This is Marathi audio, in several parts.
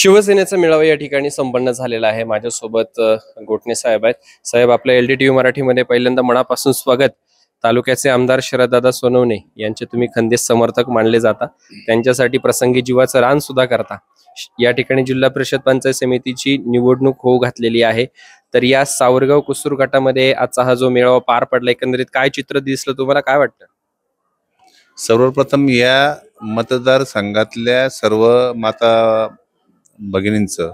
शिवसेनेचा मेळावा या ठिकाणी संपन्न झालेला आहे। माझ्यासोबत गोटणे साहेब आहेत। साहेब, आपल्या LTTV मराठीमध्ये पहिल्यांदा मनापासून स्वागत। तालुक्याचे आमदार शरददादा सोनवणे यांचे तुम्ही खंदे समर्थक मानले जाता, त्यांच्यासाठी प्रसंगी जीवाचं रान सुद्धा करता। या ठिकाणी जिल्हा परिषद पंचायत समितीची निवडणूक होऊ घातलेली आहे। तर या सावरगाव कुसूर गटामध्ये आजचा हा जो मेळावा पार पडला, एकंदरीत काय चित्र दिसलं, तुम्हाला काय वाटतं? सर्वप्रथम या मतदारसंघातल्या सर्व माता भगिनींचं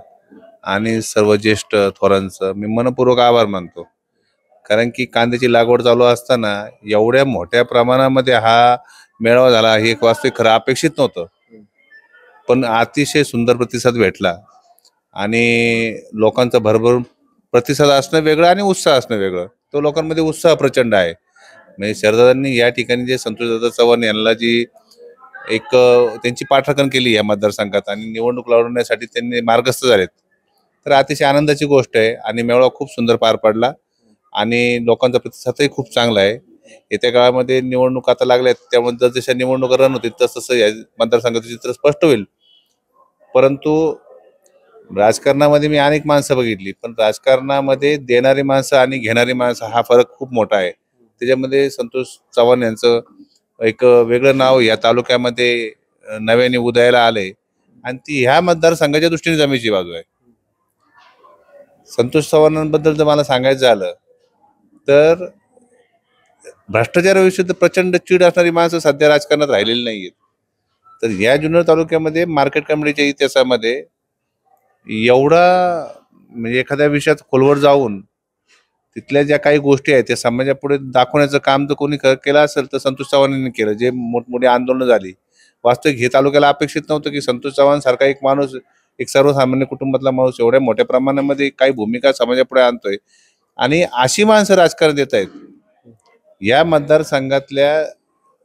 आणि सर्व ज्येष्ठ थोरांचं मी मनपूर्वक आभार मानतो। कारण की कांद्याची लागवड चालू असताना एवढ्या मोठ्या प्रमाणामध्ये हा मेळावा झाला हे एक वास्तविक खरं अपेक्षित नव्हतं, पण अतिशय सुंदर प्रतिसाद भेटला आणि लोकांचा भरभरून प्रतिसाद असणं वेगळं आणि उत्साह असणं वेगळं। तो लोकांमध्ये उत्साह प्रचंड आहे। म्हणजे शरददादांनी या ठिकाणी जे संतोषदादा चव्हाण यांना जी एक त्यांची पाठराखण केली या मतदारसंघात आणि निवडणूक लढवण्यासाठी त्यांनी मार्गस्थ झालेत, तर अतिशय आनंदाची गोष्ट आहे। आणि मेळावा खूप सुंदर पार पडला आणि लोकांचा प्रतिसादही खूप चांगला आहे। येत्या काळामध्ये निवडणूक आता लागल्यात, त्यामुळे जसं निवडणूक रन होतील तसं या मतदारसंघाचं चित्र स्पष्ट होईल। परंतु राजकारणामध्ये मी अनेक माणसं बघितली, पण राजकारणामध्ये देणारी माणसं आणि घेणारी माणसं हा फरक खूप मोठा आहे। त्याच्यामध्ये संतोष चव्हाण यांचं एक वेगळं नाव या तालुक्यामध्ये नव्याने उदयाला आले आणि ती ह्या मतदारसंघाच्या दृष्टीने जमेची बाजू आहे। संतोष चव्हाणांबद्दल जर मला सांगायचं झालं तर भ्रष्टाचाराविषयी प्रचंड चीड असणारी माणसं सध्या राजकारणात राहिलेली नाहीयेत। तर या जुन्नर तालुक्यामध्ये मार्केट कमिटीच्या इतिहासामध्ये एवढा म्हणजे एखाद्या विषयात खोलवर जाऊन तिथल्या ज्या काही गोष्टी आहेत त्या समाजापुढे दाखवण्याचं काम जर कोणी केलं असेल तर संतोष चव्हाण यांनी केलं। जे मोठमोठी आंदोलनं झाली, वास्तविक हे तालुक्याला अपेक्षित नव्हतं की संतोष चव्हाण सारखा एक माणूस, एक सर्वसामान्य कुटुंबातला माणूस एवढ्या मोठ्या प्रमाणामध्ये काही भूमिका समाजापुढे आणतोय आणि अशी माणसं राजकारण देत आहेत। या मतदारसंघातल्या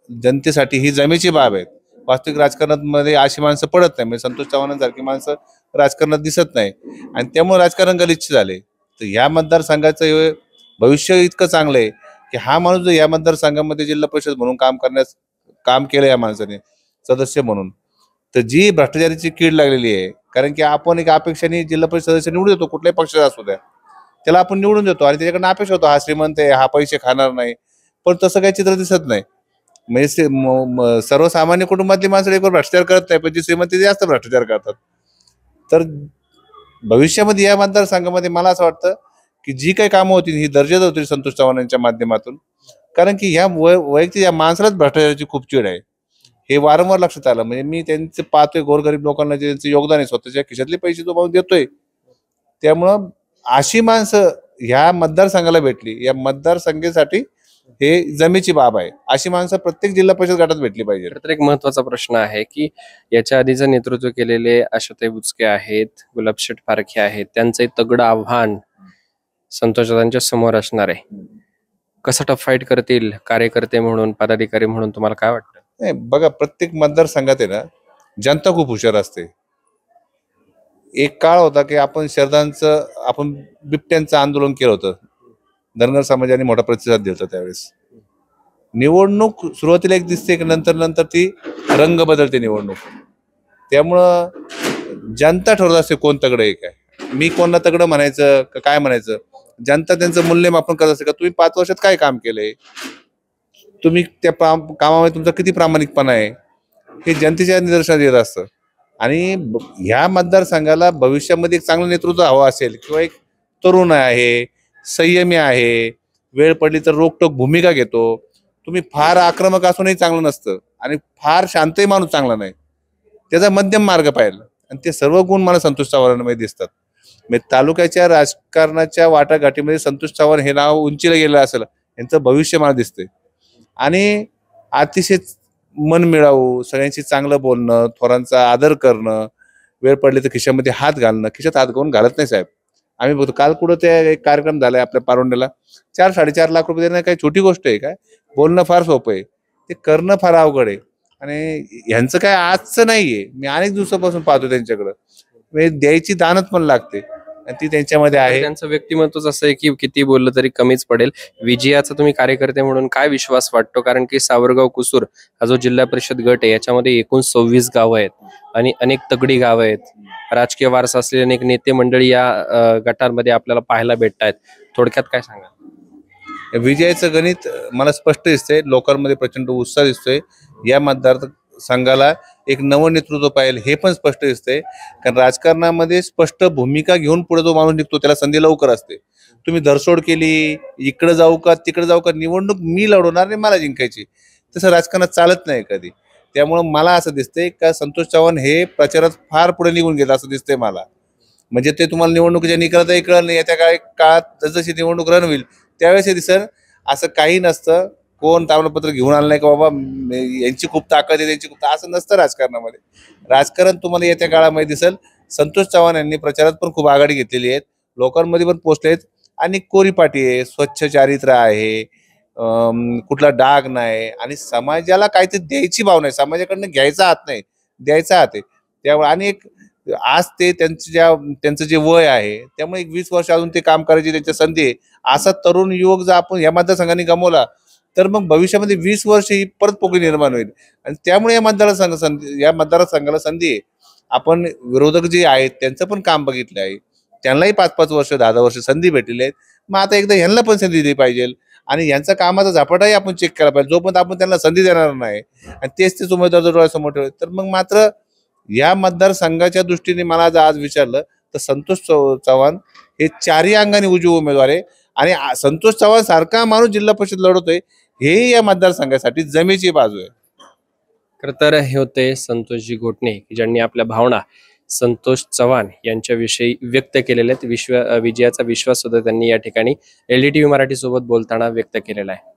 जनतेसाठी ही जमेची बाब आहे। वास्तविक राजकारणामध्ये अशी माणसं पडत नाही, म्हणजे संतोष चव्हाणांसारखी माणसं राजकारणात दिसत नाही आणि त्यामुळे राजकारण गलिच्छ झाले। तर या मतदारसंघाचं भविष्य इतकं चांगलं आहे की हा माणूस जर या मतदारसंघामध्ये जिल्हा परिषद म्हणून काम केलं या माणसाने सदस्य म्हणून, तर जी भ्रष्टाचाराची कीड लागलेली आहे, कारण की आपण एक अपेक्षाने जिल्हा परिषद सदस्य निवडून देतो, कुठल्याही पक्षाचा असू द्या, त्याला आपण निवडून देतो आणि त्याच्याकडनं अपेक्षा होतो हा श्रीमंत आहे, हा पैसे खाणार नाही, पण तसं काही चित्र दिसत नाही। म्हणजे सर्वसामान्य कुटुंबातली माणसं एकवर भ्रष्टाचार करत नाही, पण जी श्रीमंत ते जास्त भ्रष्टाचार करतात। तर भविष्यामध्ये या मतदारसंघामध्ये मला असं वाटतं की जी काही कामं होतील ही दर्जेदार होतील संतोष चव्हाण यांच्या माध्यमातून, कारण की ह्या वैयक्तिक या माणसालाच भ्रष्टाचाराची खूप चीड आहे, हे वारंवार लक्षात आलं। म्हणजे मी त्यांचे पाहतोय गोरगरीब लोकांना जे त्यांचं योगदान आहे, स्वतःच्या खिशातले पैसे तो माणूस देतोय, त्यामुळं अशी माणसं ह्या मतदारसंघाला भेटली, या मतदारसंघासाठी हे जमेची बाब आहे। अशी माणसं प्रत्येक जिल्हा परिषद गटात भेटली पाहिजे। तर एक महत्त्वाचा प्रश्न आहे की याच्या आधीचं नेतृत्व केलेले आशाताई बुचके आहेत, गुलाबशेठ फारखे आहेत, त्यांचं एक तगडं आव्हान संतोषदादांच्या समोर असणार आहे। कसं टफ फाईट करतील कार्यकर्ते म्हणून, पदाधिकारी म्हणून, तुम्हाला काय वाटतं? नाही बघा, प्रत्येक मतदारसंघात आहे ना जनता खूप हुशार असते। एक काळ होता की आपण बिबट्यांचं आंदोलन केलं होतं, धनगर समाजाने मोठा प्रतिसाद दिला होता। त्यावेळेस निवडणूक सुरुवातीला एक दिसते की नंतर ती रंग बदलते निवडणूक, त्यामुळं जनता ठरवत असते कोण तगडं आहे काय, मी कोणला तगडं म्हणायचं का काय म्हणायचं। जनता त्यांचं मूल्यमापन करत असते का तुम्ही 5 वर्षात काय काम केलंय, तुम्ही त्या कामामध्ये तुमचा किती प्रामाणिकपणा आहे, हे जनतेच्या निदर्शनात येत असतं। आणि ह्या मतदारसंघाला भविष्यामध्ये एक चांगलं नेतृत्व हवं असेल किंवा एक तरुण आहे, संयमी आहे, वेळ पडली तर रोखटोक भूमिका घेतो, तुम्ही फार आक्रमक असूनही चांगलं नसतं आणि फार शांतही माणूस चांगला नाही, त्याचा मध्यम मार्ग पाहिजे आणि ते सर्व गुण मला संतोष चव्हाणांमध्ये दिसतात। म्हणजे तालुक्याच्या राजकारणाच्या वाटाघाटीमध्ये संतोष चव्हाण हे नाव उंचीला गेलं असेल, यांचं भविष्य मला दिसतंय। आणि अतिशय मन मिळावू, सगळ्यांशी चांगलं बोलणं, थोरांचा आदर करणं, वेळ पडली तर खिशामध्ये हात घालणं, खिशात हात घालून घालत नाही साहेब। आम्ही बघतो काल कुठं ते एक कार्यक्रम झालाय आपल्या पारोंड्याला, 4-4.5 लाख रुपये देणं काही छोटी गोष्ट आहे काय? बोलणं फार सोपं आहे, ते करणं फार अवघड आहे। आणि ह्यांचं काय आजचं नाहीये, मी अनेक दिवसापासून पाहतो त्यांच्याकडं, म्हणजे द्यायची दानत पण लागते आणि ती त्यांच्यामध्ये आहे। त्यांचं व्यक्तिमत्वच असं आहे की किती बोललं तरी कमीच पडेल। विजयाचा तुम्ही कार्यकर्ते म्हणून काय विश्वास वाटतो? कारण की सावरगाव कुसूर हा जो जिल्हा परिषद गट आहे याच्यामध्ये एकूण 26 गावं आहेत आणि अनेक तगडी गावं आहेत। राजकीय वारसा असलेले अनेक नेते मंडळी या गटांमध्ये आपल्याला पाहायला भेटत आहेत. थोडक्यात काय सांगा? विजयाचं गणित मला स्पष्ट दिसतंय. लोकांमध्ये प्रचंड उत्साह दिसतोय. या मतदारसंघाला एक नवं नेतृत्व पाहिजे हे पण स्पष्ट दिसतंय. कारण राजकारणामध्ये स्पष्ट भूमिका घेऊन पुढे जो माणूस निघतो त्याला संधी लवकर असते. तुम्ही धरसोड केली, इकडे जाऊ का तिकडे जाऊ का, निवडणूक मी लढवणार आणि मला जिंकायची, तसं राजकारणात चालत नाही कधी. त्यामुळं मला असं दिसतंय का संतोष चव्हाण हे प्रचारात फार पुढे निघून गेला असं दिसतंय मला. म्हणजे ते तुम्हाला निवडणुकीच्या निकालातही कळलं नाही. येत्या काळात जशी निवडणूक रण होईल त्यावेळेस हे दिसेल. असं काही नसतं. कोण ताम्रपत्र घेऊन आलं नाही का बाबा यांची खूप ताकद आहे त्यांची खूप, असं नसतं राजकारणामध्ये. राजकारण तुम्हाला येत्या काळामध्ये दिसेल. संतोष चव्हाण यांनी प्रचारात पण खूप आघाडी घेतलेली आहेत, लोकांमध्ये पण पोहोचले आहेत. आणि कोरीपाटी आहे, स्वच्छ चारित्र्य आहे, कुठला डाग नाही आणि समाजाला काहीतरी द्यायची भावना आहे. समाजाकडनं घ्यायचा हात नाही, द्यायचा हात आहे. त्यामुळे आणि एक आज ते त्यांचं जे वय आहे त्यामुळे एक 20 वर्ष अजून ते काम करायची त्यांच्या संधी आहे. असा तरुण युवक जर आपण या मतदारसंघाने गमावला तर मग भविष्यामध्ये 20 वर्ष ही परत पोकळी निर्माण होईल. आणि त्यामुळे या मतदारसंघाला संधी आहे. आपण विरोधक जे आहेत त्यांचं पण काम बघितलं आहे. त्यांनाही 5-5 वर्ष 10-10 वर्ष संधी भेटलेली आहेत. मग आता एकदा ह्यांना पण संधी दिली पाहिजे आणि यांचा कामाचा झपाटाही आपण चेक केला पाहिजे. जोपर्यंत आपण त्यांना संधी देणार नाही आणि तेच उमेदवार जर डोळ्यासमोर ठेवले तर मग मात्र या मतदारसंघाच्या दृष्टीने मला जर आज विचारलं तर संतोष चव्हाण हे चारही अंगाने उजवे उमेदवार आहे. आणि संतोष चव्हाण सारखा माणूस जिल्हा परिषद लढवतोय हे या मतदारसंघासाठी जमेची बाजू आहे. खरं तर हे होते संतोषजी घोटणे, ज्यांनी आपल्या भावना संतोष चव्हाण यांच्याविषयी व्यक्त केलेल्या आहेत. विजयाचा विश्वास सुद्धा त्यांनी या ठिकाणी LDTV मराठी सोबत बोलताना व्यक्त केलेला आहे.